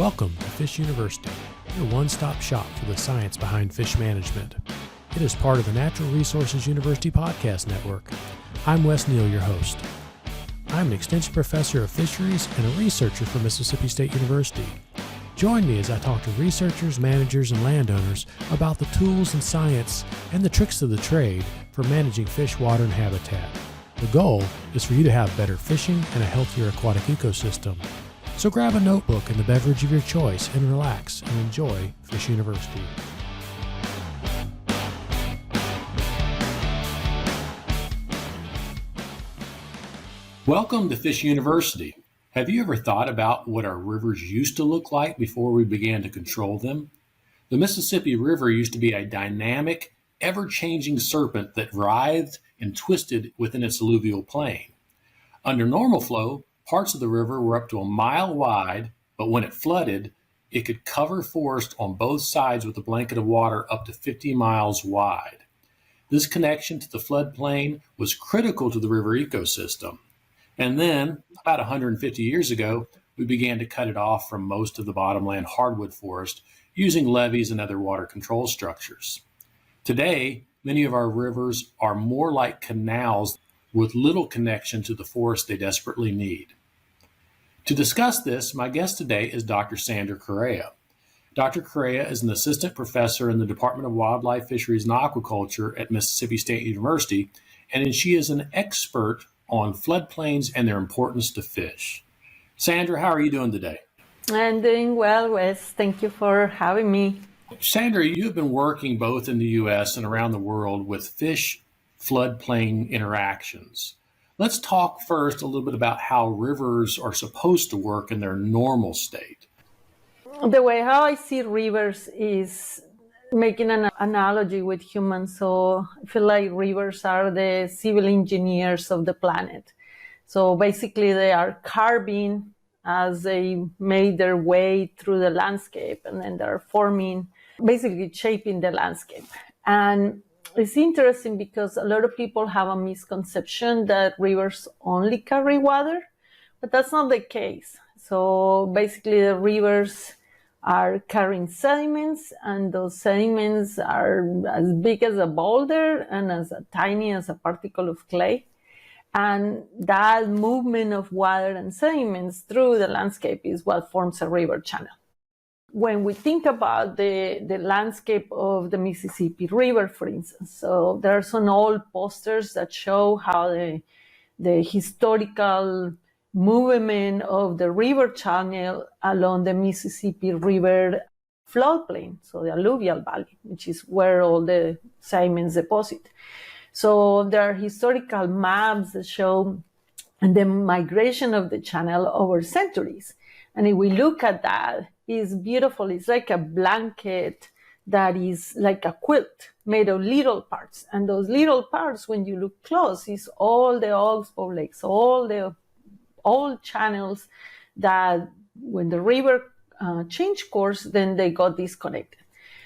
Welcome to Fish University, your one-stop shop for the science behind fish management. It is part of the Natural Resources University Podcast Network. I'm Wes Neal, your host. I'm an extension professor of fisheries and a researcher for Mississippi State University. Join me as I talk to researchers, managers, and landowners about the tools and science and the tricks of the trade for managing fish, water, and habitat. The goal is for you to have better fishing and a healthier aquatic ecosystem. So grab a notebook and the beverage of your choice and relax and enjoy Fish University. Welcome to Fish University. Have you ever thought about what our rivers used to look like before we began to control them? The Mississippi River used to be a dynamic, ever-changing serpent that writhed and twisted within its alluvial plain. Under normal flow, parts of the river were up to a mile wide, but when it flooded, it could cover forest on both sides with a blanket of water up to 50 miles wide. This connection to the floodplain was critical to the river ecosystem. And then, about 150 years ago, we began to cut it off from most of the bottomland hardwood forest using levees and other water control structures. Today, many of our rivers are more like canals with little connection to the forest they desperately need. To discuss this, my guest today is Dr. Sandra Correa. Dr. Correa is an assistant professor in the Department of Wildlife, Fisheries, and Aquaculture at Mississippi State University, and she is an expert on floodplains and their importance to fish. Sandra, how are you doing today? I'm doing well, Wes. Thank you for having me. Sandra, you've been working both in the U.S. and around the world with fish floodplain interactions. Let's talk first a little bit about how rivers are supposed to work in their normal state. The way how I see rivers is making an analogy with humans. So I feel like rivers are the civil engineers of the planet. So basically they are carving as they made their way through the landscape, and then they're forming, basically shaping the landscape. And it's interesting because a lot of people have a misconception that rivers only carry water, but that's not the case. So basically the rivers are carrying sediments, and those sediments are as big as a boulder and as tiny as a particle of clay. And that movement of water and sediments through the landscape is what forms a river channel. When we think about the landscape of the Mississippi River, for instance, so there are some old posters that show how the historical movement of the river channel along the Mississippi River floodplain, so the alluvial valley, which is where all the sediments deposit. So there are historical maps that show the migration of the channel over centuries. And if we look at that, it's beautiful. It's like a blanket that is like a quilt made of little parts. And those little parts, when you look close, is all the oxbow lakes, all the old channels that when the river changed course, then they got disconnected.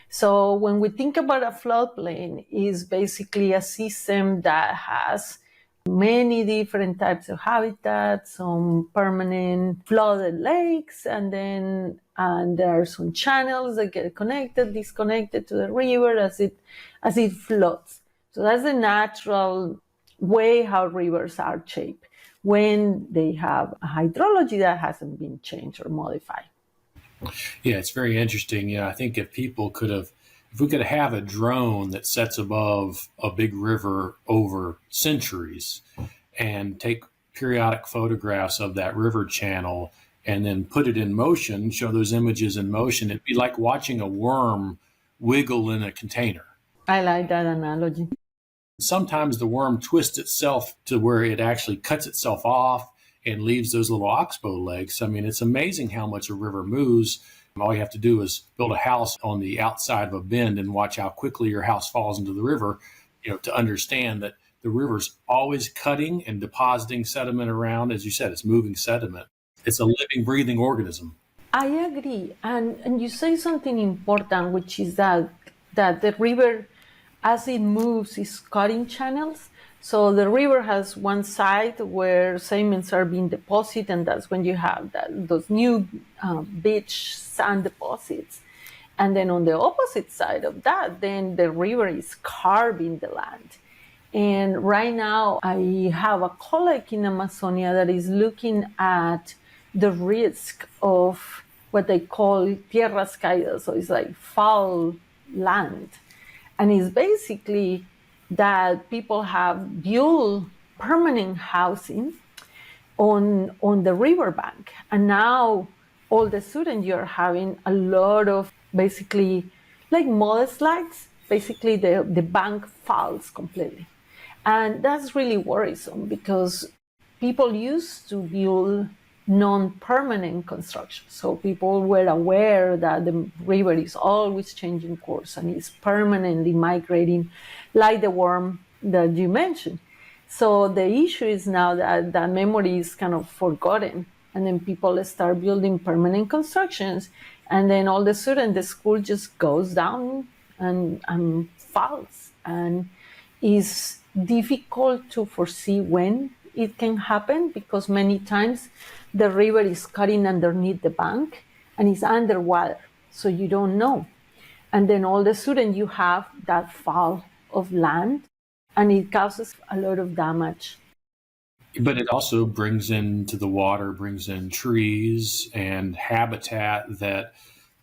So when we think about a floodplain, it's basically a system that has many different types of habitats, some permanent flooded lakes, and there are some channels that get connected, disconnected to the river as it floods. So that's the natural way how rivers are shaped when they have a hydrology that hasn't been changed or modified. Yeah, it's very interesting. I think if we could have a drone that sits above a big river over centuries and take periodic photographs of that river channel and then put it in motion, show those images in motion, it'd be like watching a worm wiggle in a container. I like that analogy. Sometimes the worm twists itself to where it actually cuts itself off and leaves those little oxbow legs. I mean, it's amazing how much a river moves. All you have to do is build a house on the outside of a bend and watch how quickly your house falls into the river, to understand that the river's always cutting and depositing sediment around. As you said, it's moving sediment. It's a living, breathing organism. I agree. And you say something important, which is that the river, as it moves, is cutting channels. So the river has one side where sediments are being deposited, and that's when you have those new beach sand deposits. And then on the opposite side of that, then the river is carving the land. And right now, I have a colleague in Amazonia that is looking at the risk of what they call tierras caídas, so it's like foul land. And it's basically that people have built permanent housing on the riverbank. And now all of a sudden you're having a lot of basically like mudslides. Basically the bank falls completely. And that's really worrisome because people used to build non-permanent construction. So people were aware that the river is always changing course and is permanently migrating like the worm that you mentioned. So the issue is now that that memory is kind of forgotten, and then people start building permanent constructions, and then all of a sudden the school just goes down and falls, and is difficult to foresee when it can happen because many times the river is cutting underneath the bank and it's underwater, so you don't know. And then all of a sudden you have that fall of land and it causes a lot of damage. But it also brings into the water, brings in trees and habitat that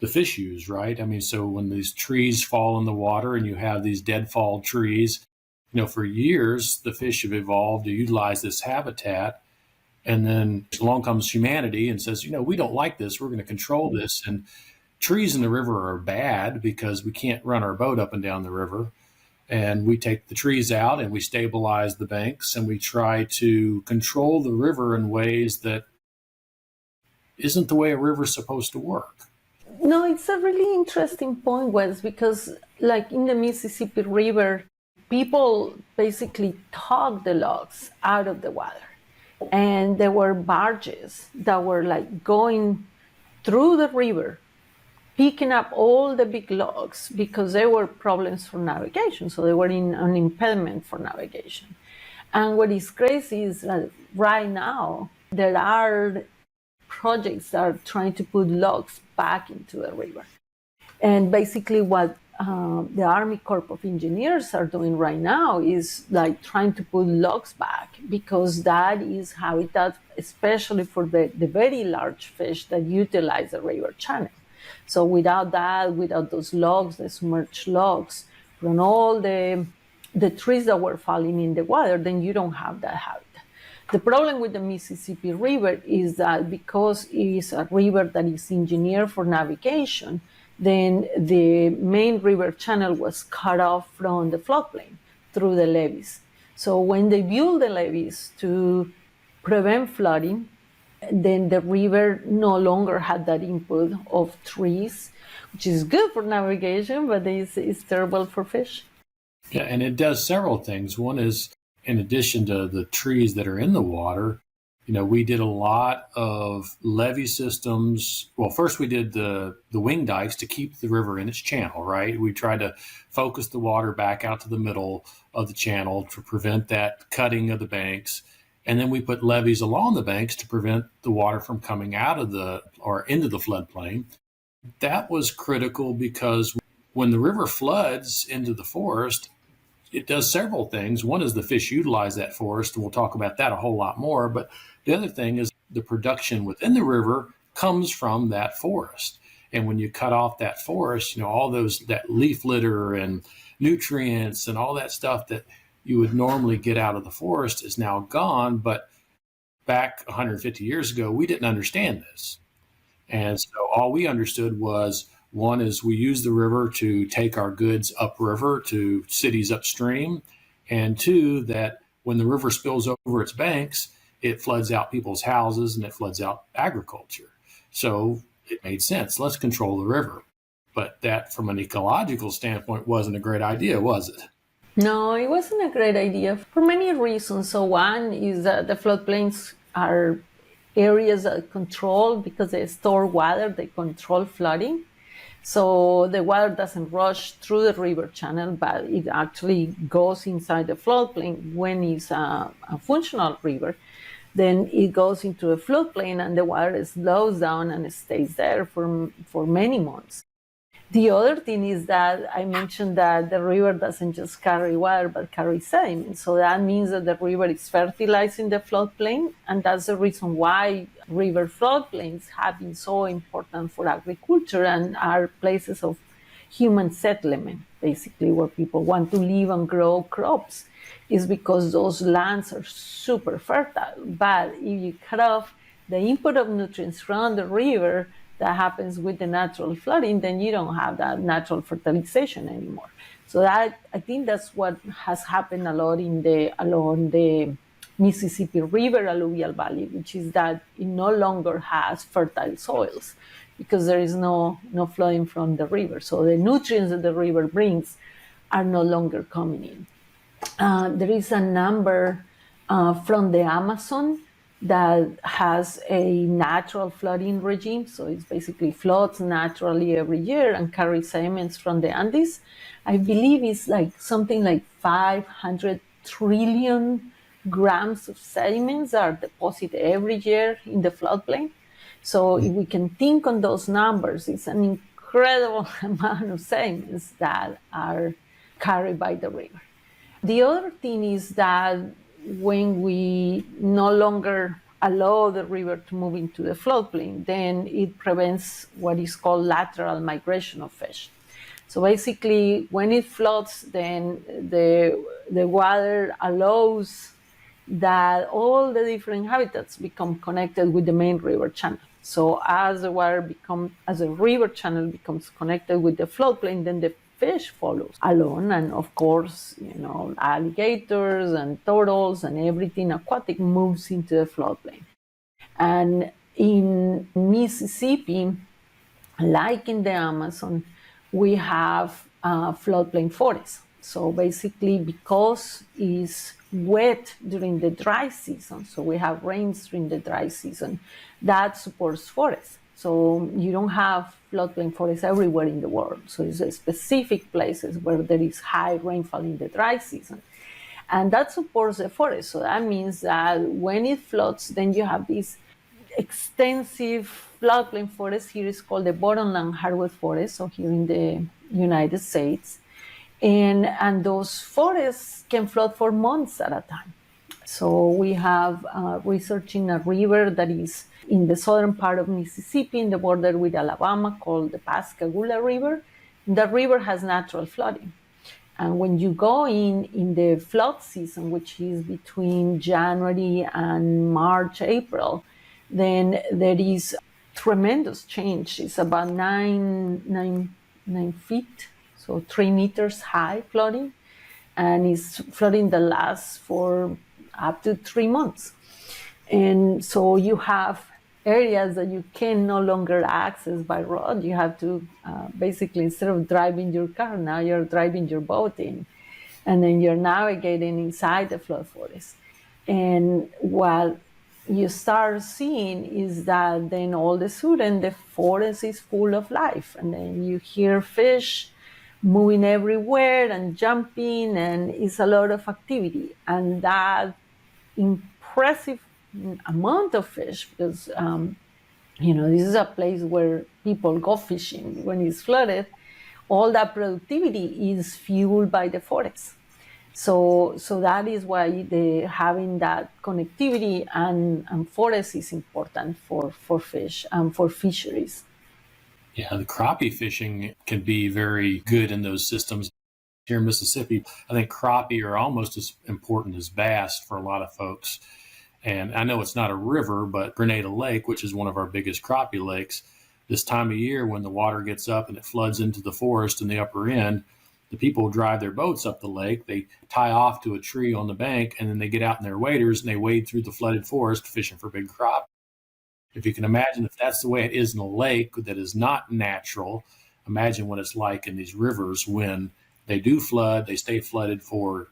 the fish use, right? I mean, so when these trees fall in the water and you have these deadfall trees, for years, the fish have evolved to utilize this habitat. And then along comes humanity and says, we don't like this. We're going to control this. And trees in the river are bad because we can't run our boat up and down the river. And we take the trees out and we stabilize the banks and we try to control the river in ways that isn't the way a river's supposed to work. No, it's a really interesting point, Wes, because like in the Mississippi River, people basically tug the logs out of the water. And there were barges that were like going through the river, picking up all the big logs because there were problems for navigation. So they were an impediment for navigation. And what is crazy is that right now there are projects that are trying to put logs back into the river. And basically what the Army Corps of Engineers are doing right now is like trying to put logs back because that is habitat, especially for the very large fish that utilize the river channel. So without that, without those logs, the submerged logs, from all the trees that were falling in the water, then you don't have that habitat. The problem with the Mississippi River is that because it is a river that is engineered for navigation, then the main river channel was cut off from the floodplain through the levees. So when they built the levees to prevent flooding, then the river no longer had that input of trees, which is good for navigation, but it's terrible for fish. Yeah, and it does several things. One is, in addition to the trees that are in the water, we did a lot of levee systems. Well, first we did the wing dikes to keep the river in its channel, right? We tried to focus the water back out to the middle of the channel to prevent that cutting of the banks. And then we put levees along the banks to prevent the water from coming out of or into the floodplain. That was critical because when the river floods into the forest, it does several things. One is the fish utilize that forest, and we'll talk about that a whole lot more. But the other thing is the production within the river comes from that forest. And when you cut off that forest, all that leaf litter and nutrients and all that stuff that you would normally get out of the forest is now gone. But back 150 years ago, we didn't understand this. And so all we understood was, one is we use the river to take our goods upriver to cities upstream. And two, that when the river spills over its banks, it floods out people's houses and it floods out agriculture. So it made sense. Let's control the river. But that, from an ecological standpoint, wasn't a great idea, was it? No, it wasn't a great idea for many reasons. So one is that the floodplains are areas that control, because they store water, they control flooding. So the water doesn't rush through the river channel, but it actually goes inside the floodplain when it's a functional river. Then it goes into a floodplain and the water slows down and stays there for many months. The other thing is that I mentioned that the river doesn't just carry water, but carries sediment. So that means that the river is fertilizing the floodplain. And that's the reason why river floodplains have been so important for agriculture and are places of human settlement, basically, where people want to live and grow crops, is because those lands are super fertile. But if you cut off the input of nutrients from the river, that happens with the natural flooding, then you don't have that natural fertilization anymore. So that, I think that's what has happened a lot along the Mississippi River alluvial valley, which is that it no longer has fertile soils because there is no flooding from the river. So the nutrients that the river brings are no longer coming in. There is a number from the Amazon that has a natural flooding regime. So it basically floods naturally every year and carries sediments from the Andes. I believe it's like something like 500 trillion grams of sediments are deposited every year in the floodplain. So if we can think on those numbers, it's an incredible amount of sediments that are carried by the river. The other thing is that when we no longer allow the river to move into the floodplain, then it prevents what is called lateral migration of fish. So basically, when it floods, then the water allows that all the different habitats become connected with the main river channel. So as the river channel becomes connected with the floodplain, then the fish follows along, and of course, alligators and turtles and everything aquatic moves into the floodplain. And in Mississippi, like in the Amazon, we have floodplain forests. So basically, because it's wet during the dry season, so we have rains during the dry season, that supports forests. So you don't have floodplain forests everywhere in the world. So it's specific places where there is high rainfall in the dry season. And that supports the forest. So that means that when it floods, then you have this extensive floodplain forest. Here is called the bottomland hardwood forest, so here in the United States. And those forests can flood for months at a time. So we have research in a river that is in the southern part of Mississippi, in the border with Alabama, called the Pascagoula River. That river has natural flooding. And when you go in the flood season, which is between January and March, April, then there is tremendous change. It's about nine feet, so 3 meters high flooding. And it's flooding that lasts for up to 3 months. And so you have areas that you can no longer access by road. You have to basically, instead of driving your car, now you're driving your boat in. And then you're navigating inside the flood forest. And what you start seeing is that then all of a sudden the forest is full of life. And then you hear fish moving everywhere and jumping, and it's a lot of activity. And that impressive amount of fish, because this is a place where people go fishing when it's flooded, all that productivity is fueled by the forest. So that is why having that connectivity and forest is important for fish and for fisheries. Yeah, the crappie fishing can be very good in those systems. Here in Mississippi, I think crappie are almost as important as bass for a lot of folks. And I know it's not a river, but Grenada Lake, which is one of our biggest crappie lakes, this time of year when the water gets up and it floods into the forest in the upper end, the people drive their boats up the lake. They tie off to a tree on the bank, and then they get out in their waders and they wade through the flooded forest fishing for big crappie. If you can imagine, if that's the way it is in a lake that is not natural, imagine what it's like in these rivers when they do flood. They stay flooded for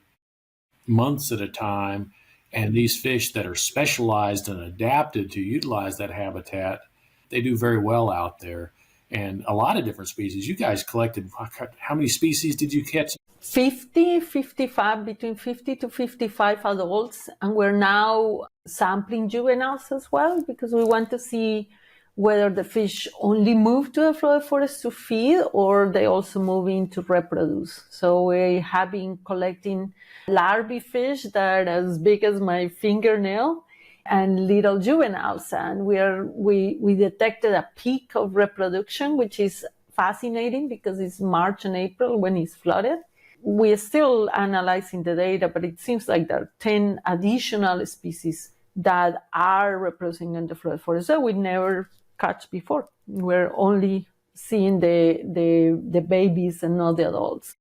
months at a time. And these fish that are specialized and adapted to utilize that habitat, they do very well out there. and a lot of different species. You guys collected, how many species did you catch? 50, 55, between 50 to 55 adults. And we're now sampling juveniles as well, because we want to see whether the fish only move to the flooded forest to feed or they also move in to reproduce. So we have been collecting larvae fish that are as big as my fingernail and little juveniles. And we detected a peak of reproduction, which is fascinating because it's March and April when it's flooded. We're still analyzing the data, but it seems like there are 10 additional species that are reproducing in the flooded forest that we never catch before. We're only seeing the babies and not the adults.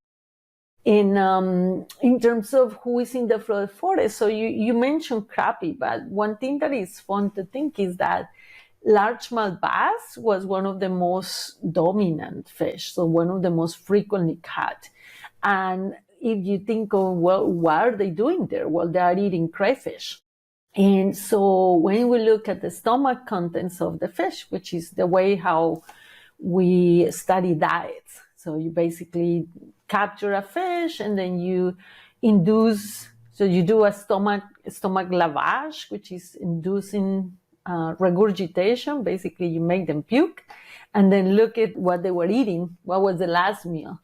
In terms of who is in the flooded forest, so you mentioned crappie, but one thing that is fun to think is that largemouth bass was one of the most dominant fish, so one of the most frequently caught. And if you think of, well, what are they doing there? Well, they are eating crayfish. And so when we look at the stomach contents of the fish, which is the way how we study diets. So you basically capture a fish and then you induce, so you do a stomach lavage, which is inducing regurgitation. Basically, you make them puke and then look at what they were eating. What was the last meal?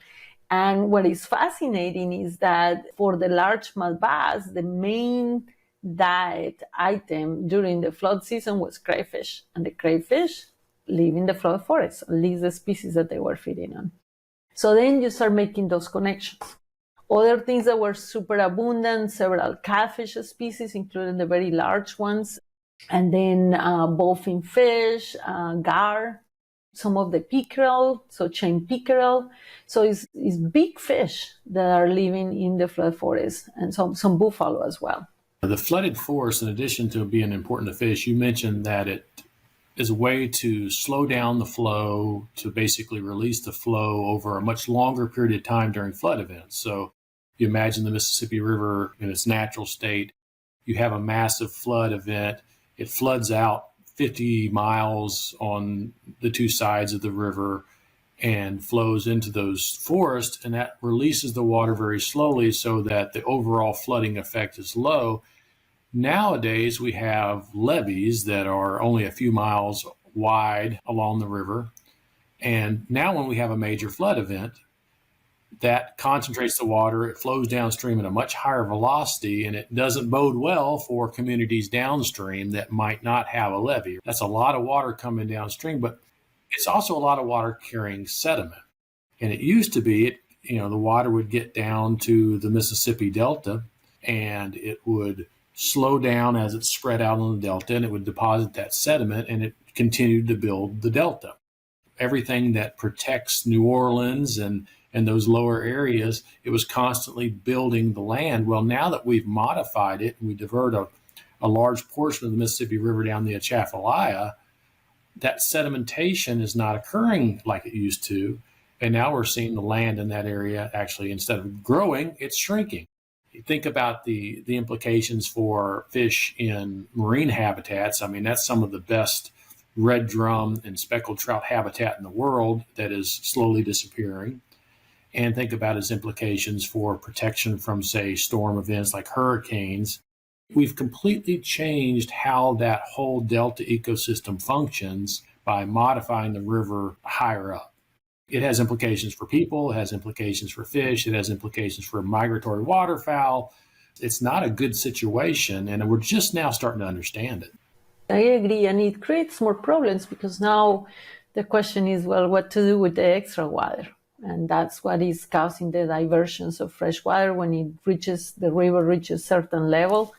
And what is fascinating is that for the largemouth bass, the main diet item during the flood season was crayfish. And the crayfish live in the flood forest, at least the species that they were feeding on. So then you start making those connections. Other things that were super abundant, several catfish species, including the very large ones. And then bowfin fish, gar, some of the pickerel, so chain pickerel. So it's big fish that are living in the flood forest, and some buffalo as well. The flooded forest, in addition to being important to fish, you mentioned that it is a way to slow down the flow, to basically release the flow over a much longer period of time during flood events. So you imagine the Mississippi River in its natural state, you have a massive flood event, it floods out 50 miles on the two sides of the river and flows into those forests, and that releases the water very slowly so that the overall flooding effect is low. Nowadays, we have levees that are only a few miles wide along the river. And now when we have a major flood event, that concentrates the water, it flows downstream at a much higher velocity, and it doesn't bode well for communities downstream that might not have a levee. That's a lot of water coming downstream, but it's also a lot of water carrying sediment. And it used to be, the water would get down to the Mississippi Delta, and it would slow down as it spread out on the delta, and it would deposit that sediment, and it continued to build the delta. Everything that protects New Orleans and those lower areas, it was constantly building the land. Well, now that we've modified it and we divert a large portion of the Mississippi River down the Atchafalaya, that sedimentation is not occurring like it used to. And now we're seeing the land in that area actually, instead of growing, it's shrinking. You think about the implications for fish in marine habitats. I mean, that's some of the best red drum and speckled trout habitat in the world that is slowly disappearing. And think about its implications for protection from, say, storm events like hurricanes. We've completely changed how that whole delta ecosystem functions by modifying the river higher up. It has implications for people, it has implications for fish, it has implications for migratory waterfowl. It's not a good situation, and we're just now starting to understand it. I agree, and it creates more problems because now the question is, well, what to do with the extra water? And that's what is causing the diversions of fresh water. When the river reaches a certain level,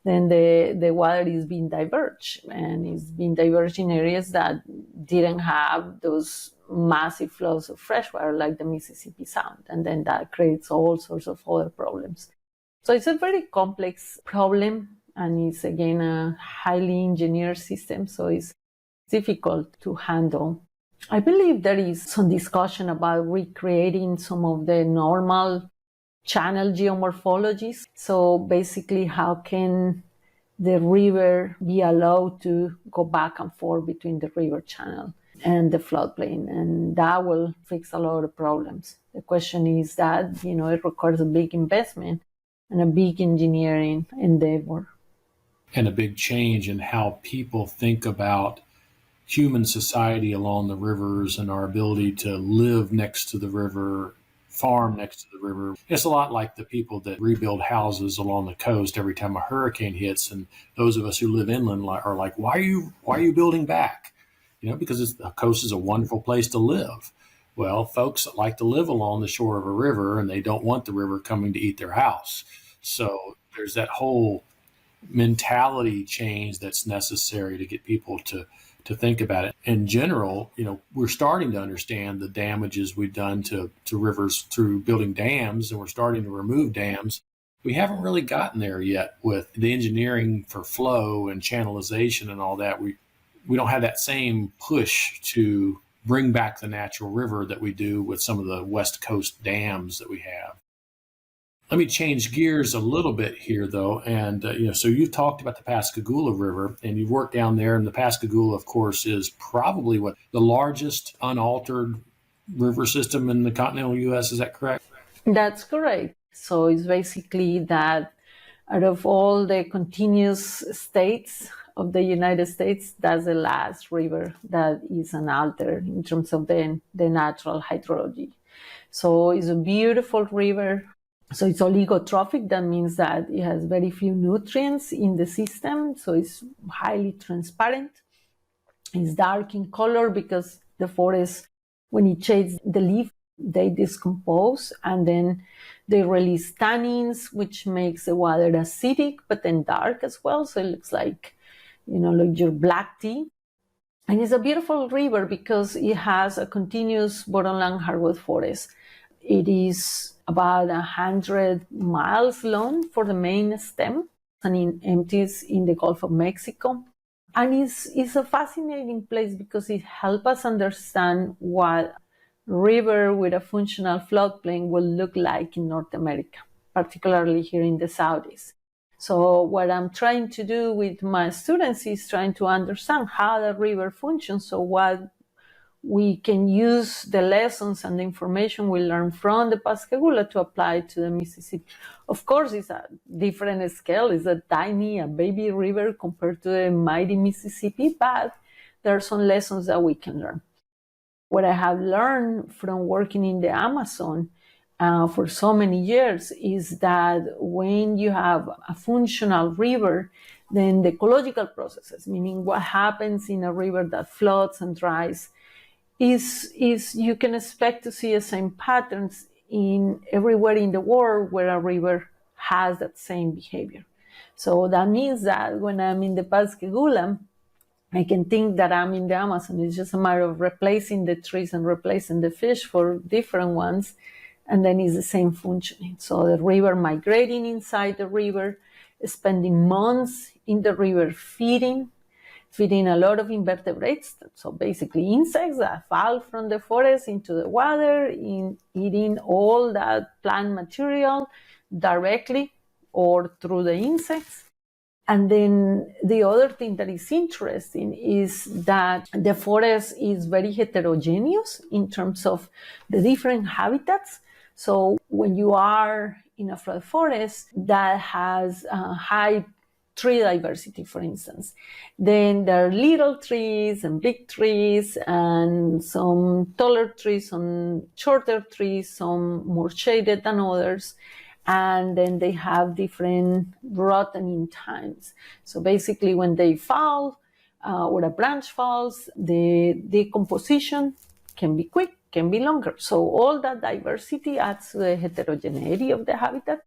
then the water is being diverged, and it's being diverged in areas that didn't have those massive flows of fresh water like the Mississippi Sound. And then that creates all sorts of other problems. So it's a very complex problem, and it's, again, a highly engineered system. So it's difficult to handle. I believe there is some discussion about recreating some of the normal channel geomorphologies. So basically, how can the river be allowed to go back and forth between the river channel? and the floodplain, and that will fix a lot of problems. The question is that, it requires a big investment and a big engineering endeavor. And a big change in how people think about human society along the rivers and our ability to live next to the river, farm next to the river. It's a lot like the people that rebuild houses along the coast every time a hurricane hits, and those of us who live inland are like, why are you building back? Because the coast is a wonderful place to live. Well, folks like to live along the shore of a river, and they don't want the river coming to eat their house. So there's that whole mentality change that's necessary to get people to think about it. In general, we're starting to understand the damages we've done to rivers through building dams, and we're starting to remove dams. We haven't really gotten there yet with the engineering for flow and channelization and all that. We don't have that same push to bring back the natural river that we do with some of the West Coast dams that we have. Let me change gears a little bit here, though. And, so you've talked about the Pascagoula River, and you've worked down there. And the Pascagoula, of course, is probably the largest unaltered river system in the continental U.S. Is that correct? That's correct. So it's basically that out of all the continuous states of the United States, that's the last river that is unaltered in terms of the natural hydrology. So it's a beautiful river. So it's oligotrophic. That means that it has very few nutrients in the system. So it's highly transparent. It's dark in color because the forest, when it shades the leaf, they decompose and then they release tannins, which makes the water acidic, but then dark as well. So it looks like, like your black tea. And it's a beautiful river because it has a continuous bottomland hardwood forest. It is about 100 miles long for the main stem, and it empties in the Gulf of Mexico. And it's a fascinating place because it helps us understand what river with a functional floodplain will look like in North America, particularly here in the Southeast. So what I'm trying to do with my students is trying to understand how the river functions, so what we can use the lessons and the information we learn from the Pascagoula to apply to the Mississippi. Of course, it's a different scale. It's a baby river compared to the mighty Mississippi, but there are some lessons that we can learn. What I have learned from working in the Amazon for so many years is that when you have a functional river, then the ecological processes, meaning what happens in a river that floods and dries, is you can expect to see the same patterns in everywhere in the world where a river has that same behavior. So that means that when I'm in the Pascagoula, I can think that I'm in the Amazon. It's just a matter of replacing the trees and replacing the fish for different ones, and then it's the same functioning. So the river migrating inside the river, spending months in the river feeding a lot of invertebrates, so basically insects that fall from the forest into the water, eating all that plant material directly or through the insects. And then the other thing that is interesting is that the forest is very heterogeneous in terms of the different habitats. So when you are in a flood forest that has high tree diversity, for instance, then there are little trees and big trees and some taller trees, some shorter trees, some more shaded than others. And then they have different rotting times. So basically when they fall or a branch falls, the decomposition can be quick, can be longer. So all that diversity adds to the heterogeneity of the habitat.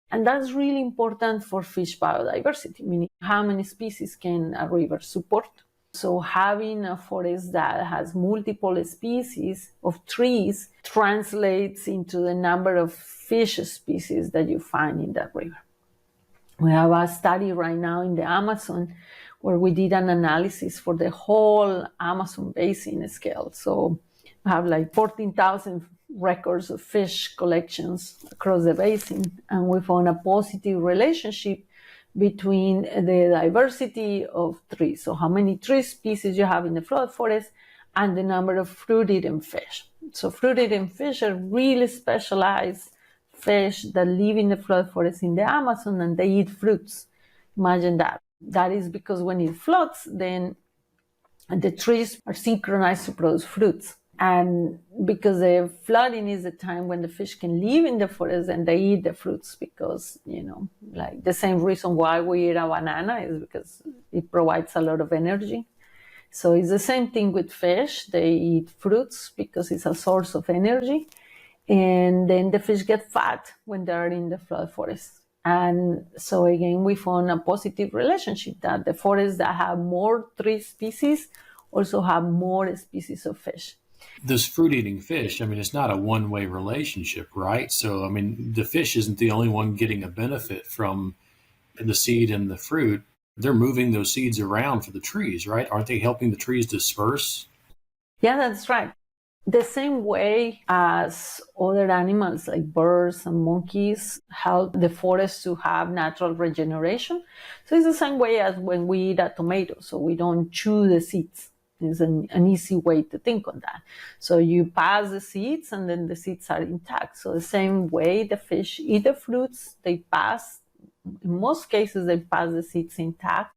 And that's really important for fish biodiversity, meaning how many species can a river support. So having a forest that has multiple species of trees translates into the number of fish species that you find in that river. We have a study right now in the Amazon where we did an analysis for the whole Amazon basin scale. So we have like 14,000 records of fish collections across the basin, and we found a positive relationship between the diversity of trees, so how many tree species you have in the flood forest, and the number of fruit-eating fish. So fruit-eating fish are really specialized fish that live in the flood forest in the Amazon, and they eat fruits. Imagine that. That is because when it floods, then the trees are synchronized to produce fruits. And because the flooding is the time when the fish can live in the forest and they eat the fruits, because, like the same reason why we eat a banana is because it provides a lot of energy. So it's the same thing with fish. They eat fruits because it's a source of energy. And then the fish get fat when they're in the flood forest. And so again, we found a positive relationship that the forests that have more tree species also have more species of fish. This fruit-eating fish, it's not a one-way relationship, right? So, the fish isn't the only one getting a benefit from the seed and the fruit. They're moving those seeds around for the trees, right? Aren't they helping the trees disperse? Yeah, that's right. The same way as other animals like birds and monkeys help the forest to have natural regeneration. So it's the same way as when we eat a tomato. So we don't chew the seeds. It's an easy way to think on that. So you pass the seeds and then the seeds are intact. So the same way the fish eat the fruits, they pass, in most cases, they pass the seeds intact.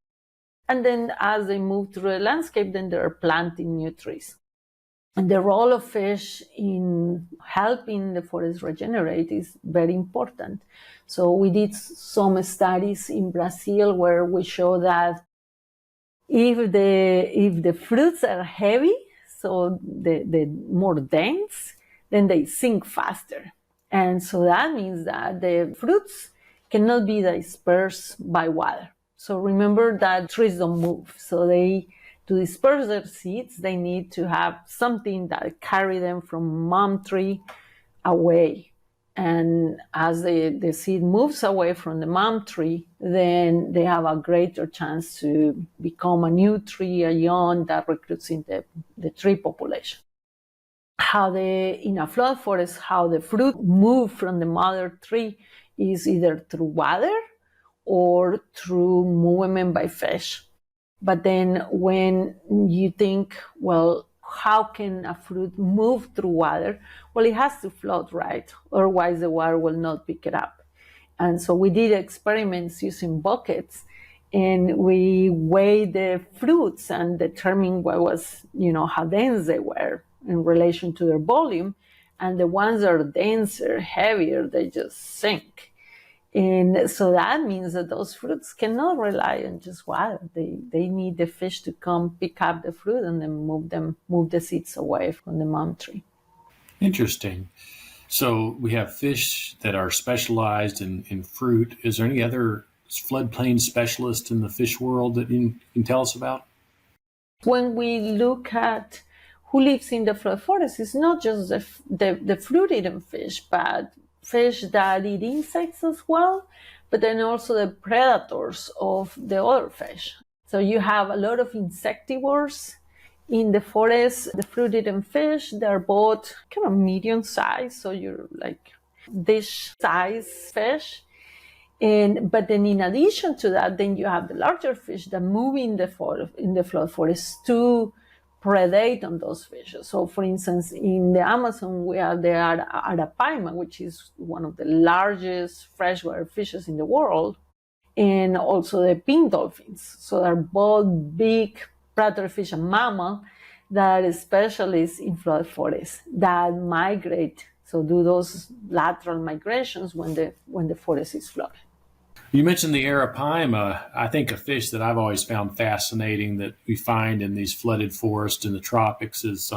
And then as they move through the landscape, then they're planting new trees. And the role of fish in helping the forest regenerate is very important. So we did some studies in Brazil where we show that if the fruits are heavy, so the more dense, then they sink faster. And so that means that the fruits cannot be dispersed by water. So remember that trees don't move. So to disperse their seeds, they need to have something that carry them from mom tree away. And as the seed moves away from the mom tree, then they have a greater chance to become a new tree, a young that recruits in the tree population. In a flood forest, how the fruit move from the mother tree is either through water or through movement by fish. But then when you think, well, how can a fruit move through water? Well, it has to float, right? Otherwise, the water will not pick it up. And so we did experiments using buckets, and we weighed the fruits and determined how dense they were in relation to their volume. And the ones that are denser, heavier, they just sink. And so that means that those fruits cannot rely on just water. They need the fish to come pick up the fruit and then move the seeds away from the mom tree. Interesting. So we have fish that are specialized in fruit. Is there any other floodplain specialist in the fish world that you can tell us about? When we look at who lives in the flood forest, it's not just the fruit-eating fish, but fish that eat insects as well, but then also the predators of the other fish. So you have a lot of insectivores in the forest. The fruit-eating fish, they're both kind of medium size, so you're like dish size fish. But then in addition to that, then you have the larger fish that move in the flood forest to predate on those fish. So for instance, in the Amazon, we have the arapaima, which is one of the largest freshwater fishes in the world, and also the pink dolphins. So they're both big predatory fish and mammal that are specialists in flood forests that migrate. So do those lateral migrations when the forest is flooded. You mentioned the arapaima. I think a fish that I've always found fascinating that we find in these flooded forests in the tropics is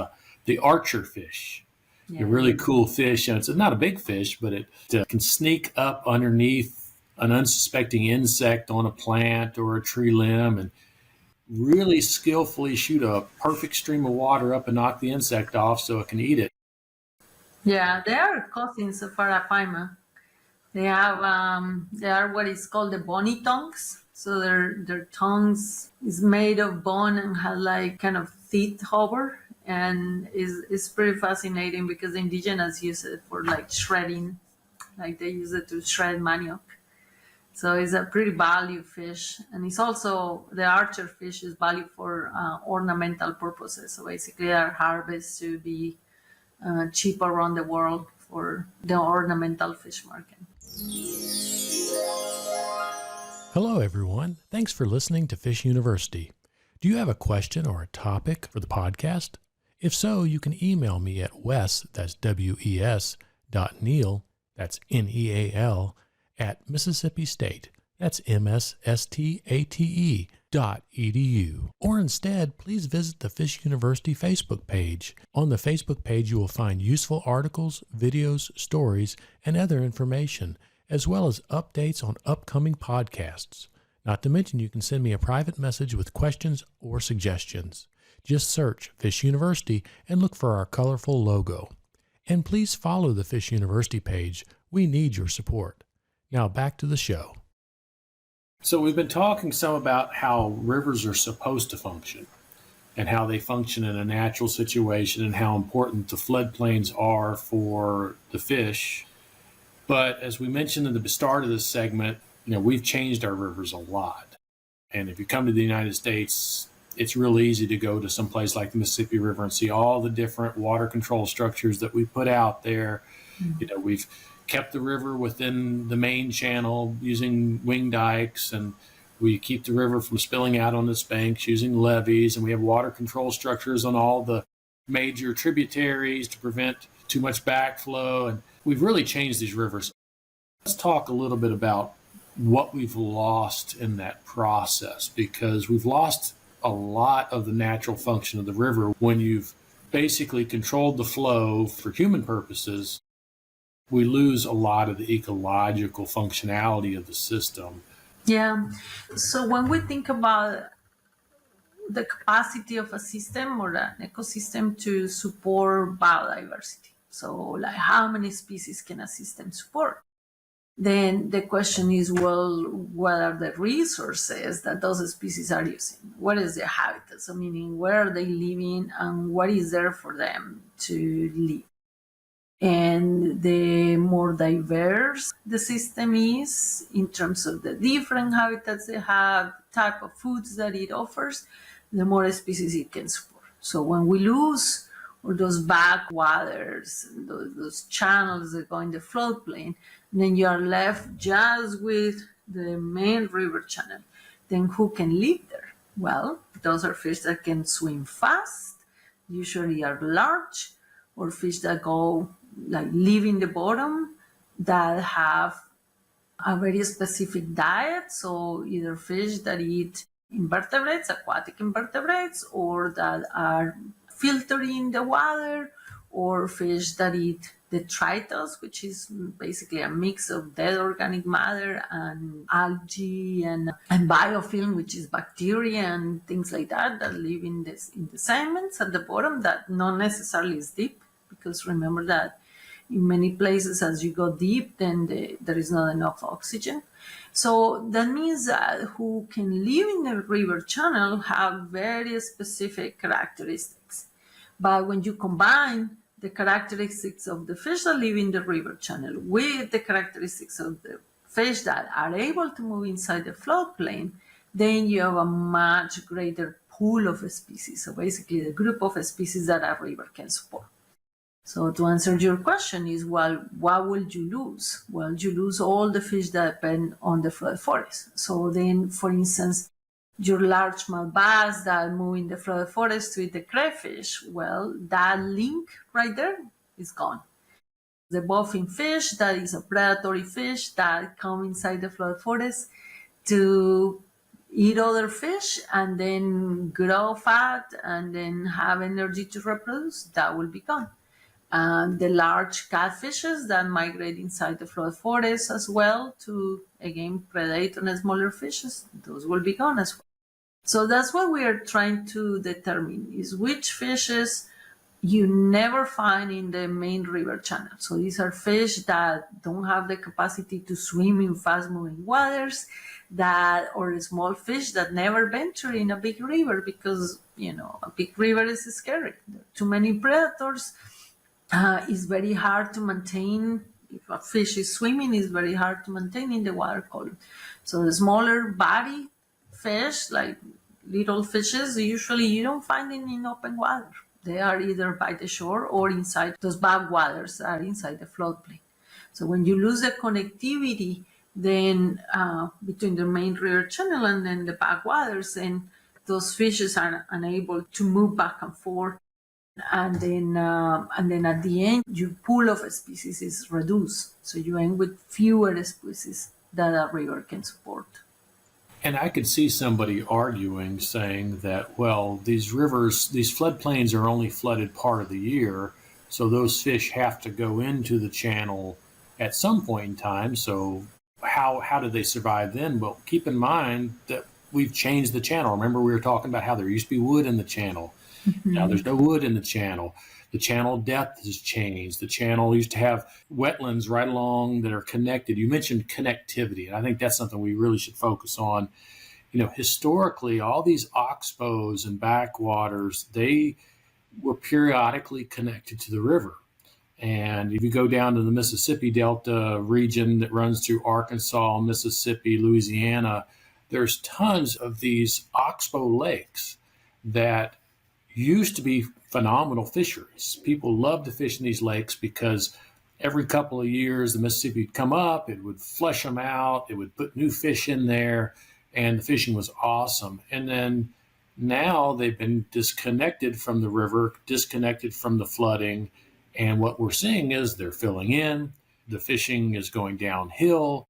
the archer fish. Yeah. A really cool fish. And it's not a big fish, but it can sneak up underneath an unsuspecting insect on a plant or a tree limb and really skillfully shoot a perfect stream of water up and knock the insect off so it can eat it. Yeah, they are cousins of arapaima. They are what is called the bony tongues. So their tongues is made of bone and has like kind of teeth over, and is pretty fascinating because the indigenous use it for like shredding, like they use it to shred manioc. So it's a pretty valued fish, and it's also the archer fish is valued for ornamental purposes. So basically, they are harvested to be cheap around the world for the ornamental fish market. Hello, everyone. Thanks for listening to Fish University. Do you have a question or a topic for the podcast? If so, you can email me at wes, that's W-E-S, .neal, that's N-E-A-L, at Mississippi State, that's MSSTATE.edu. Or instead, please visit the Fish University Facebook page. On the Facebook page, you will find useful articles, videos, stories, and other information, as well as updates on upcoming podcasts. Not to mention, you can send me a private message with questions or suggestions. Just search Fish University and look for our colorful logo. And please follow the Fish University page. We need your support. Now back to the show. So we've been talking some about how rivers are supposed to function and how they function in a natural situation and how important the floodplains are for the fish. But as we mentioned at the start of this segment, we've changed our rivers a lot. And if you come to the United States, it's real easy to go to some place like the Mississippi River and see all the different water control structures that we put out there. Mm-hmm. We've kept the river within the main channel using wing dikes, and we keep the river from spilling out on its banks using levees, and we have water control structures on all the major tributaries to prevent too much backflow. And we've really changed these rivers. Let's talk a little bit about what we've lost in that process, because we've lost a lot of the natural function of the river. When you've basically controlled the flow for human purposes, we lose a lot of the ecological functionality of the system. Yeah. So when we think about the capacity of a system or an ecosystem to support biodiversity, so like how many species can a system support? Then the question is, well, what are the resources that those species are using? What is their habitat? So meaning, where are they living and what is there for them to live? And the more diverse the system is in terms of the different habitats they have, type of foods that it offers, the more species it can support. So when we lose or those backwaters, those channels that go in the floodplain, then you are left just with the main river channel. Then who can live there? Well, those are fish that can swim fast, usually are large, or fish that go live in the bottom that have a very specific diet. So either fish that eat invertebrates, aquatic invertebrates, or that are filtering the water, or fish that eat detritus, which is basically a mix of dead organic matter and algae and biofilm, which is bacteria and things like that live in the sediments at the bottom that not necessarily is deep, because remember that in many places as you go deep, then there is not enough oxygen. So that means that who can live in the river channel have very specific characteristics. But when you combine the characteristics of the fish that live in the river channel with the characteristics of the fish that are able to move inside the floodplain, then you have a much greater pool of species. So basically the group of species that a river can support. So to answer your question is, well, what will you lose? Well, you lose all the fish that depend on the flood forest. So then, for instance, your largemouth bass that move in the flood forest to eat the crayfish, well, that link right there is gone. The bowfin fish, that is a predatory fish that come inside the flood forest to eat other fish and then grow fat and then have energy to reproduce, that will be gone. And the large catfishes that migrate inside the flood forest as well to, again, predate on smaller fishes, those will be gone as well. So that's what we are trying to determine, is which fishes you never find in the main river channel. So these are fish that don't have the capacity to swim in fast-moving waters, or small fish that never venture in a big river because, a big river is scary. There are too many predators. It's very hard to maintain. If a fish is swimming, it's very hard to maintain in the water column. So the smaller body fish, like little fishes, usually you don't find them in open water. They are either by the shore or inside those backwaters that are inside the floodplain. So when you lose the connectivity, then between the main river channel and then the backwaters, then those fishes are unable to move back and forth, and then at the end, your pool of species is reduced, so you end with fewer species that a river can support. And I could see somebody arguing, saying that, well, these rivers, these floodplains are only flooded part of the year, so those fish have to go into the channel at some point in time. So how do they survive then? Well, keep in mind that we've changed the channel. Remember, we were talking about how there used to be wood in the channel. Now there's no wood in the channel. The channel depth has changed. The channel used to have wetlands right along that are connected. You mentioned connectivity, and I think that's something we really should focus on. Historically, all these oxbows and backwaters, they were periodically connected to the river. And if you go down to the Mississippi Delta region that runs through Arkansas, Mississippi, Louisiana, there's tons of these oxbow lakes that used to be phenomenal fisheries. People loved to fish in these lakes because every couple of years the Mississippi would come up, it would flush them out, it would put new fish in there, and the fishing was awesome. And then now they've been disconnected from the river, disconnected from the flooding, and what we're seeing is they're filling in, the fishing is going downhill.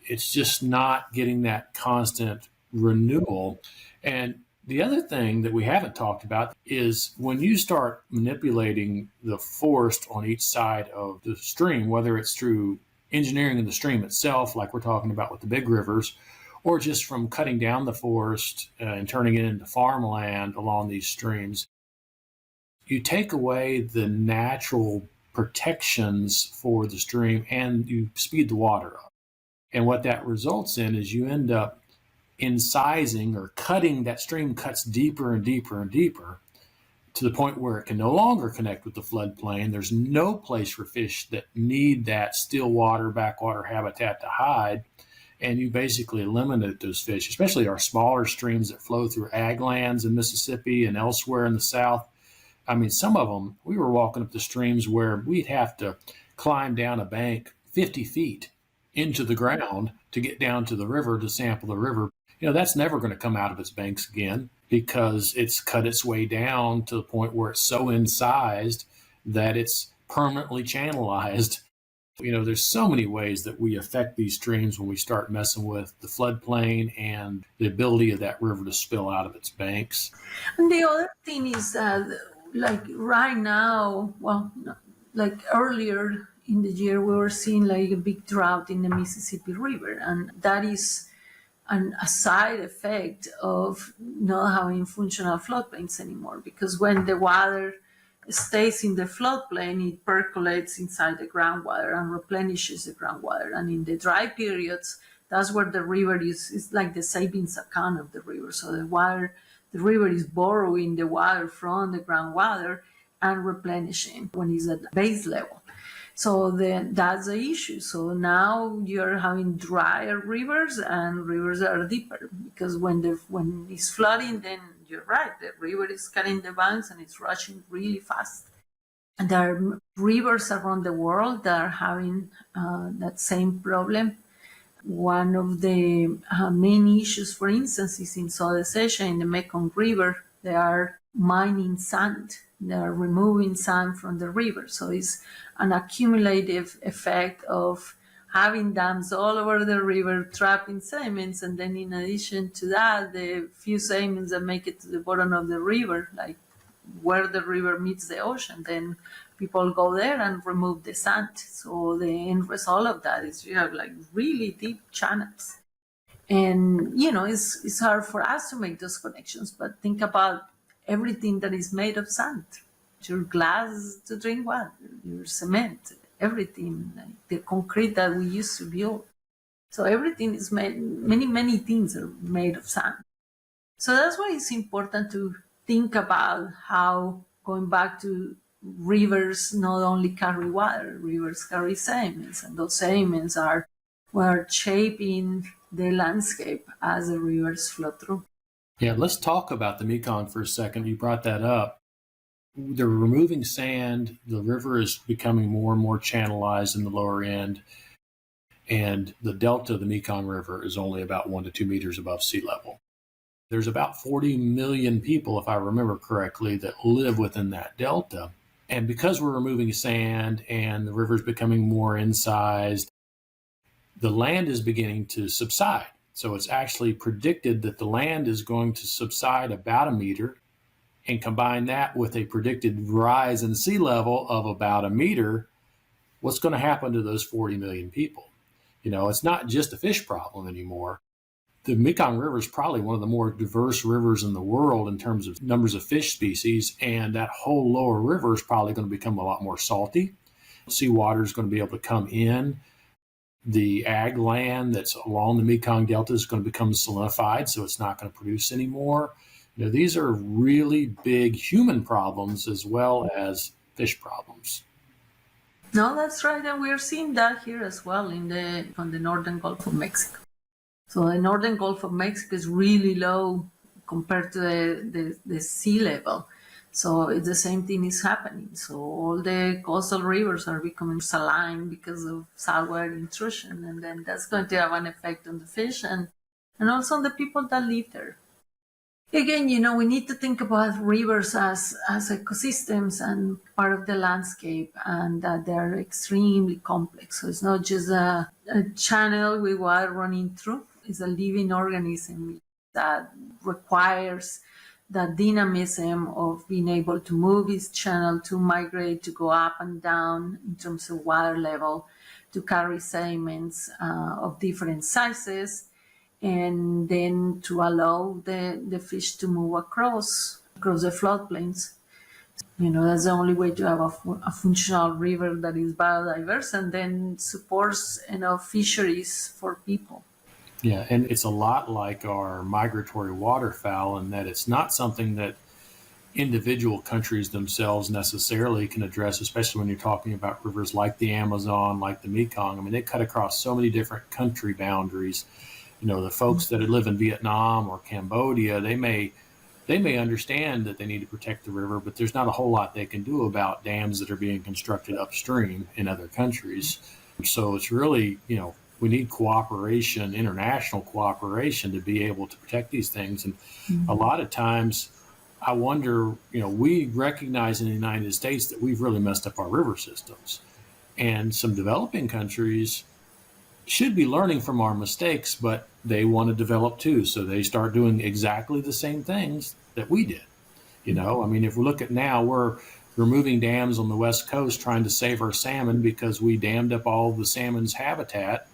It's just not getting that constant renewal. And the other thing that we haven't talked about is when you start manipulating the forest on each side of the stream, whether it's through engineering of the stream itself, like we're talking about with the big rivers, or just from cutting down the forest and turning it into farmland along these streams, you take away the natural protections for the stream and you speed the water up. And what that results in is you end up incising or cutting, that stream cuts deeper and deeper and deeper to the point where it can no longer connect with the floodplain. There's no place for fish that need that still water, backwater habitat to hide. And you basically eliminate those fish, especially our smaller streams that flow through ag lands in Mississippi and elsewhere in the South. I mean, some of them, we were walking up the streams where we'd have to climb down a bank 50 feet into the ground to get down to the river to sample the river. That's never going to come out of its banks again because it's cut its way down to the point where it's so incised that it's permanently channelized. There's so many ways that we affect these streams when we start messing with the floodplain and the ability of that river to spill out of its banks. And the other thing is that, like right now, like earlier in the year, we were seeing like a big drought in the Mississippi River, and that is a side effect of not having functional floodplains anymore, because when the water stays in the floodplain, it percolates inside the groundwater and replenishes the groundwater. And in the dry periods, that's where the river is like the savings account of the river. So the river is borrowing the water from the groundwater and replenishing when it's at base level. So then that's the issue. So now you're having drier rivers and rivers that are deeper, because when it's flooding, then you're right, the river is cutting the banks and it's rushing really fast. And there are rivers around the world that are having that same problem. One of the main issues, for instance, is in Southeast Asia, in the Mekong River, they are mining sand. They are removing sand from the river. So it's an accumulative effect of having dams all over the river trapping sediments. And then in addition to that, the few sediments that make it to the bottom of the river, like where the river meets the ocean, then people go there and remove the sand. So the end result of that is you have like really deep channels. And, it's hard for us to make those connections, but think about everything that is made of sand. Your glass to drink water, your cement, everything, like the concrete that we used to build. So everything is made, many things are made of sand. So that's why it's important to think about how, going back to rivers, not only carry water, rivers carry sediments, and those sediments are shaping the landscape as the rivers flow through. Yeah, let's talk about the Mekong for a second. You brought that up. They're removing sand. The river is becoming more and more channelized in the lower end. And the delta of the Mekong River is only about 1 to 2 meters above sea level. There's about 40 million people, if I remember correctly, that live within that delta. And because we're removing sand and the river's becoming more incised, the land is beginning to subside. So it's actually predicted that the land is going to subside about a meter, and combine that with a predicted rise in sea level of about a meter. What's going to happen to those 40 million people? You know, it's not just a fish problem anymore. The Mekong River is probably one of the more diverse rivers in the world in terms of numbers of fish species, and that whole lower river is probably going to become a lot more salty. Seawater is going to be able to come in. The ag land that's along the Mekong Delta is going to become solidified, so it's not going to produce anymore. You know, these are really big human problems as well as fish problems. No, that's right, and we're seeing that here as well on the northern Gulf of Mexico. So the northern Gulf of Mexico is really low compared to the sea level. So it's the same thing is happening. So all the coastal rivers are becoming saline because of saltwater intrusion, and then that's going to have an effect on the fish and also on the people that live there. Again, you know, we need to think about rivers as ecosystems and part of the landscape, and that they're extremely complex. So it's not just a channel with water running through. It's a living organism that requires that dynamism of being able to move its channel, to migrate, to go up and down in terms of water level, to carry sediments of different sizes, and then to allow the fish to move across the floodplains. You know, that's the only way to have a functional river that is biodiverse and then supports enough fisheries for people. Yeah, and it's a lot like our migratory waterfowl in that it's not something that individual countries themselves necessarily can address, especially when you're talking about rivers like the Amazon, like the Mekong. I mean, they cut across so many different country boundaries. You know, the folks that live in Vietnam or Cambodia, they may understand that they need to protect the river, but there's not a whole lot they can do about dams that are being constructed upstream in other countries. So it's really, you know, we need cooperation, international cooperation, to be able to protect these things. And a lot of times I wonder, you know, we recognize in the United States that we've really messed up our river systems, and some developing countries should be learning from our mistakes, but they want to develop too. So they start doing exactly the same things that we did. You know, I mean, if we look at now, we're removing dams on the West Coast trying to save our salmon because we dammed up all the salmon's habitat.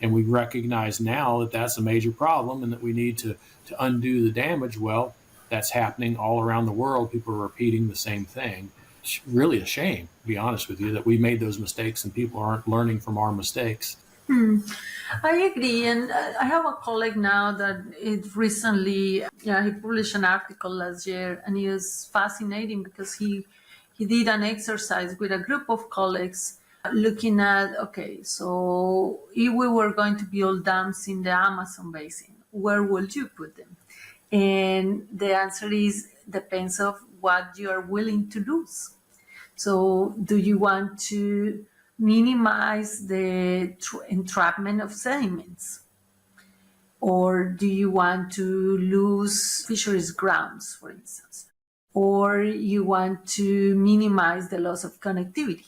And we recognize now that that's a major problem and that we need to undo the damage. Well, that's happening all around the world. People are repeating the same thing. It's really a shame, to be honest with you, that we made those mistakes and people aren't learning from our mistakes. I agree, and I have a colleague now that it recently, he published an article last year, and it was fascinating because he did an exercise with a group of colleagues looking at, okay, so if we were going to build dams in the Amazon basin, where would you put them? And the answer is depends of what you are willing to lose. So do you want to minimize the entrapment of sediments? Or do you want to lose fisheries grounds, for instance? Or you want to minimize the loss of connectivity?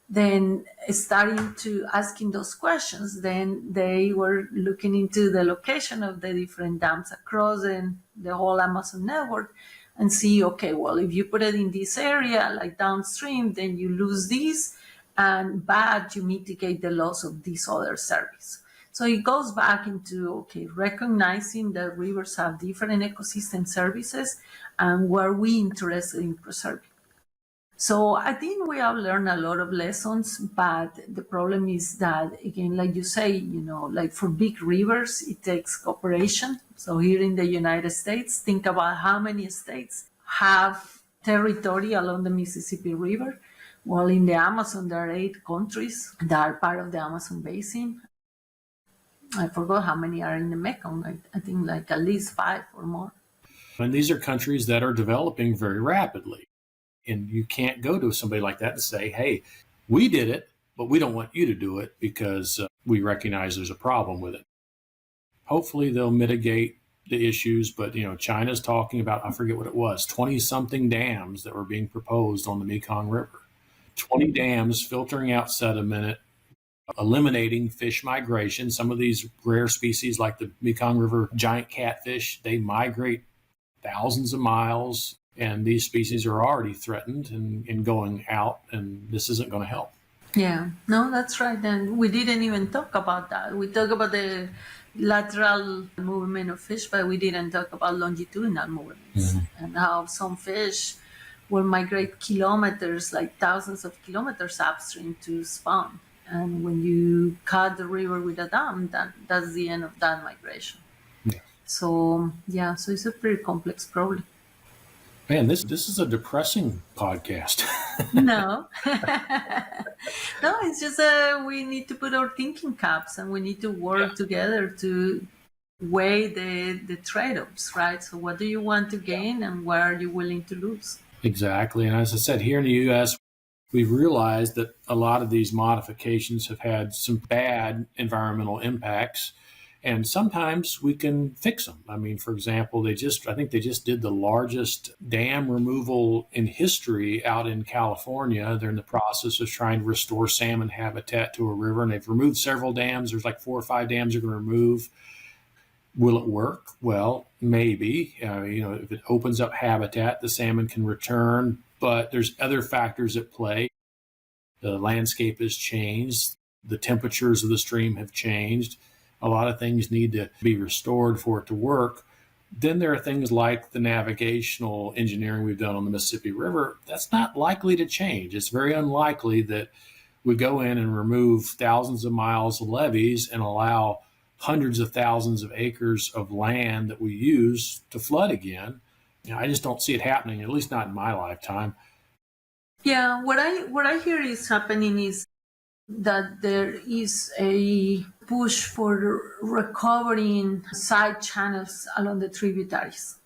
Then starting to asking those questions, then they were looking into the location of the different dams across the whole Amazon network and see, okay, well, if you put it in this area, like downstream, then you lose these, but you mitigate the loss of this other service. So it goes back into, okay, recognizing that rivers have different ecosystem services and where we interested in preserving. So I think we have learned a lot of lessons, but the problem is that, again, like you say, you know, like for big rivers, it takes cooperation. So here in the United States, think about how many states have territory along the Mississippi River. Well, in the Amazon, there are 8 countries that are part of the Amazon basin. I forgot how many are in the Mekong. I think like at least 5 or more. And these are countries that are developing very rapidly. And you can't go to somebody like that and say, hey, we did it, but we don't want you to do it because we recognize there's a problem with it. Hopefully they'll mitigate the issues, but China's talking about, I forget what it was, 20 something dams that were being proposed on the Mekong River. 20 dams filtering out sediment, eliminating fish migration. Some of these rare species like the Mekong River giant catfish, they migrate thousands of miles, and these species are already threatened and going out, and this isn't going to help. Yeah, no, that's right. And we didn't even talk about that. We talk about the lateral movement of fish, but we didn't talk about longitudinal movements and how some fish will migrate kilometers, like thousands of kilometers upstream to spawn. And when you cut the river with a dam, that's the end of that migration. Yeah. So it's a pretty complex problem. Man, this is a depressing podcast. No. No, it's just we need to put our thinking caps and we need to work together to weigh the trade-offs, right? So what do you want to gain and what are you willing to lose? Exactly. And as I said, here in the U.S., we've realized that a lot of these modifications have had some bad environmental impacts, and sometimes we can fix them. I mean, for example, I think they just did the largest dam removal in history out in California. They're in the process of trying to restore salmon habitat to a river, and they've removed several dams. There's like 4 or 5 dams they're going to remove. Will it work? Well, maybe. If it opens up habitat, the salmon can return, but there's other factors at play. The landscape has changed. The temperatures of the stream have changed. A lot of things need to be restored for it to work. Then there are things like the navigational engineering we've done on the Mississippi River. That's not likely to change. It's very unlikely that we go in and remove thousands of miles of levees and allow hundreds of thousands of acres of land that we use to flood again. I just don't see it happening, at least not in my lifetime. Yeah, what I hear is happening is that there is a push for recovering side channels along the tributaries.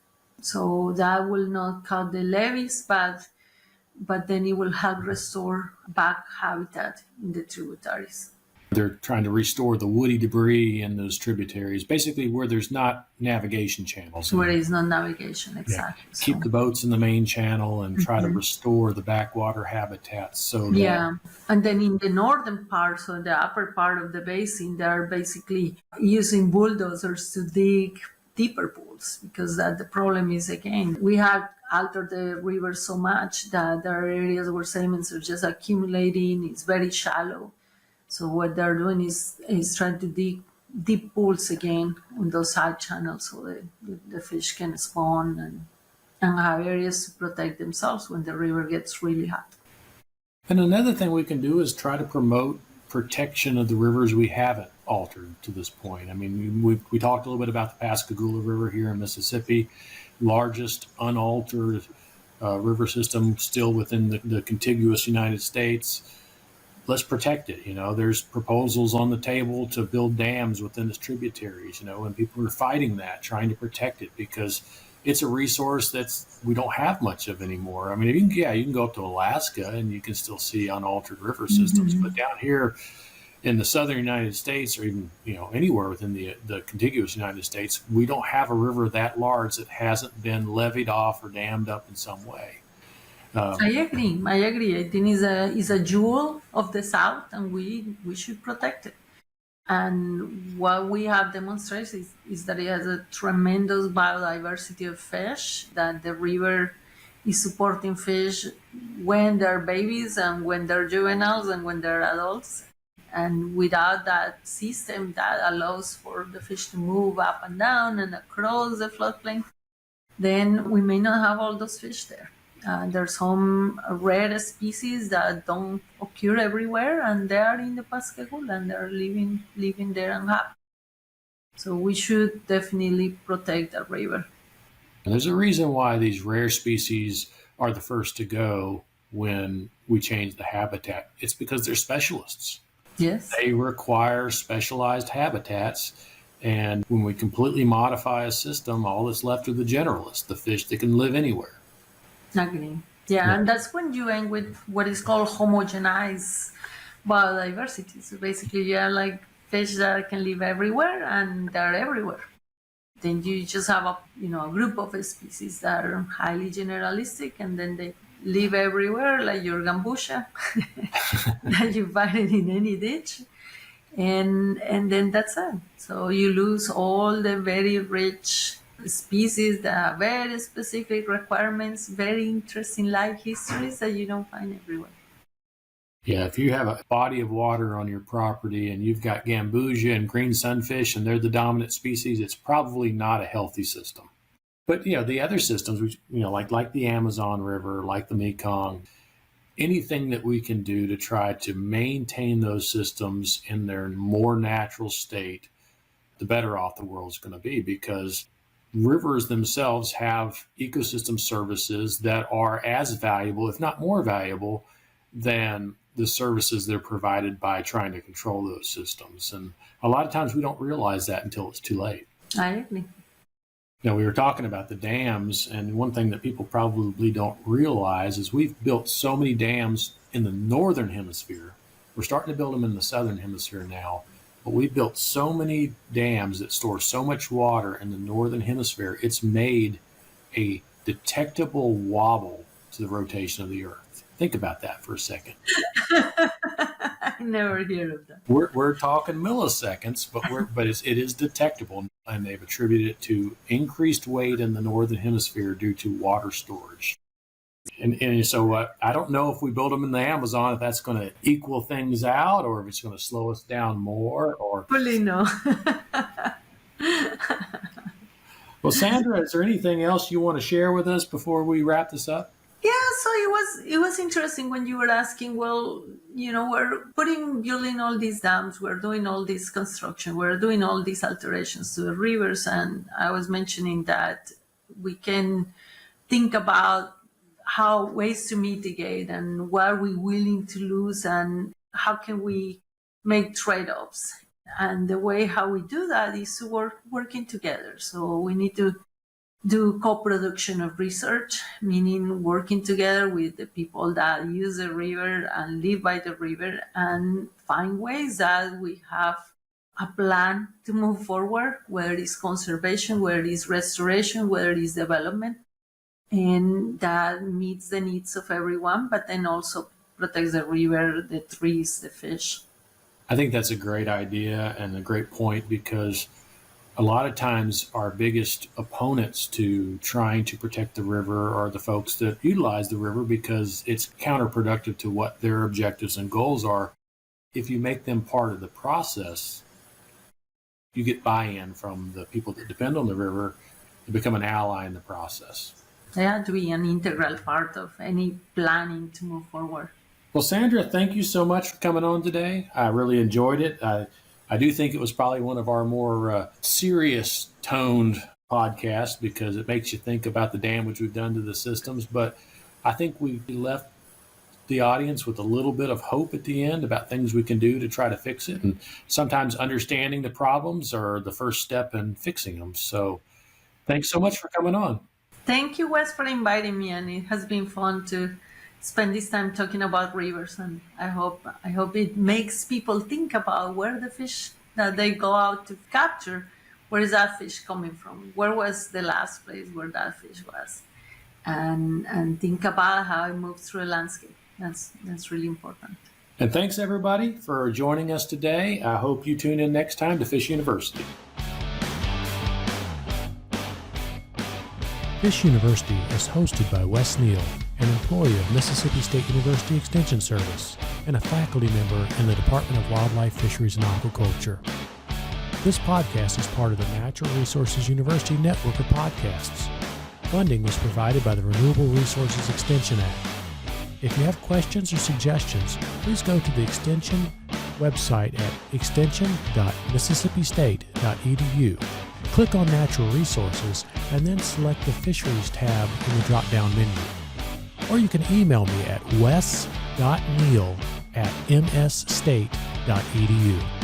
So that will not cut the levees, but then it will help restore back habitat in the tributaries. They're trying to restore the woody debris in those tributaries, basically where there's not navigation channels. Where there is no navigation, exactly. Yeah. Keep the boats in the main channel and try to restore the backwater habitats. So and then in the northern part, so the upper part of the basin, they're basically using bulldozers to dig deeper pools, because the problem is, again, we have altered the river so much that there are areas where sediments are just accumulating. It's very shallow. So what they're doing is trying to dig deep pools again on those side channels so the fish can spawn and have areas to protect themselves when the river gets really hot. And another thing we can do is try to promote protection of the rivers we haven't altered to this point. I mean, we talked a little bit about the Pascagoula River here in Mississippi, largest unaltered river system still within the contiguous United States. Let's protect it. There's proposals on the table to build dams within its tributaries, and people are fighting that, trying to protect it because it's a resource we don't have much of anymore. I mean, you can go up to Alaska and you can still see unaltered river systems, but down here in the southern United States, or even anywhere within the contiguous United States, we don't have a river that large that hasn't been levied off or dammed up in some way. I agree. I think it's a jewel of the South, and we should protect it. And what we have demonstrated is that it has a tremendous biodiversity of fish, that the river is supporting fish when they're babies and when they're juveniles and when they're adults. And without that system that allows for the fish to move up and down and across the floodplain, then we may not have all those fish there. There's some rare species that don't occur everywhere, and they are in the Pascagoula, and they're living there and happy. So we should definitely protect the river. And there's a reason why these rare species are the first to go when we change the habitat. It's because they're specialists. Yes. They require specialized habitats. And when we completely modify a system, all that's left are the generalists, the fish that can live anywhere. Agree. Yeah, and that's when you end with what is called homogenized biodiversity. So basically, you have like fish that can live everywhere, and they're everywhere. Then you just have a group of species that are highly generalistic, and then they live everywhere, like your gambusha that you find it in any ditch, and then that's it. So you lose all the very rich species that have very specific requirements, very interesting life histories that you don't find everywhere. Yeah, if you have a body of water on your property and you've got gambusia and green sunfish and they're the dominant species, it's probably not a healthy system. But the other systems, which like the Amazon River, like the Mekong, anything that we can do to try to maintain those systems in their more natural state, the better off the world's going to be, because rivers themselves have ecosystem services that are as valuable, if not more valuable, than the services that are provided by trying to control those systems. And a lot of times we don't realize that until it's too late. I agree. We were talking about the dams, and one thing that people probably don't realize is we've built so many dams in the northern hemisphere. We're starting to build them in the southern hemisphere now, but we built so many dams that store so much water in the northern hemisphere, it's made a detectable wobble to the rotation of the Earth. Think about that for a second. I never heard of that. We're talking milliseconds, but it is detectable, and they've attributed it to increased weight in the northern hemisphere due to water storage. And so I don't know if we build them in the Amazon, if that's going to equal things out, or if it's going to slow us down more. Or Fully no. Well, Sandra, is there anything else you want to share with us before we wrap this up? Yeah, so it was interesting when you were asking, well, we're building all these dams, we're doing all this construction, we're doing all these alterations to the rivers, and I was mentioning that we can think about how ways to mitigate and what are we willing to lose and how can we make trade-offs. And the way how we do that is working together. So we need to do co-production of research, meaning working together with the people that use the river and live by the river, and find ways that we have a plan to move forward, whether it's conservation, whether it's restoration, whether it's development, and that meets the needs of everyone, but then also protects the river, the trees, the fish. I think that's a great idea and a great point, because a lot of times our biggest opponents to trying to protect the river are the folks that utilize the river because it's counterproductive to what their objectives and goals are. If you make them part of the process, you get buy-in from the people that depend on the river to become an ally in the process. They have to be an integral part of any planning to move forward. Well, Sandra, thank you so much for coming on today. I really enjoyed it. I do think it was probably one of our more serious toned podcasts because it makes you think about the damage we've done to the systems. But I think we left the audience with a little bit of hope at the end about things we can do to try to fix it. And sometimes understanding the problems are the first step in fixing them. So thanks so much for coming on. Thank you, Wes, for inviting me. And it has been fun to spend this time talking about rivers, and I hope it makes people think about where the fish that they go out to capture, where is that fish coming from? Where was the last place where that fish was? And think about how it moves through a landscape. That's really important. And thanks everybody for joining us today. I hope you tune in next time to Fish University. Fish University is hosted by Wes Neal, an employee of Mississippi State University Extension Service and a faculty member in the Department of Wildlife, Fisheries, and Aquaculture. This podcast is part of the Natural Resources University network of podcasts. Funding was provided by the Renewable Resources Extension Act. If you have questions or suggestions, please go to the Extension website at extension.mississippistate.edu. Click on Natural Resources and then select the Fisheries tab in the drop-down menu. Or you can email me at wes.neal@msstate.edu. mississippi.edu.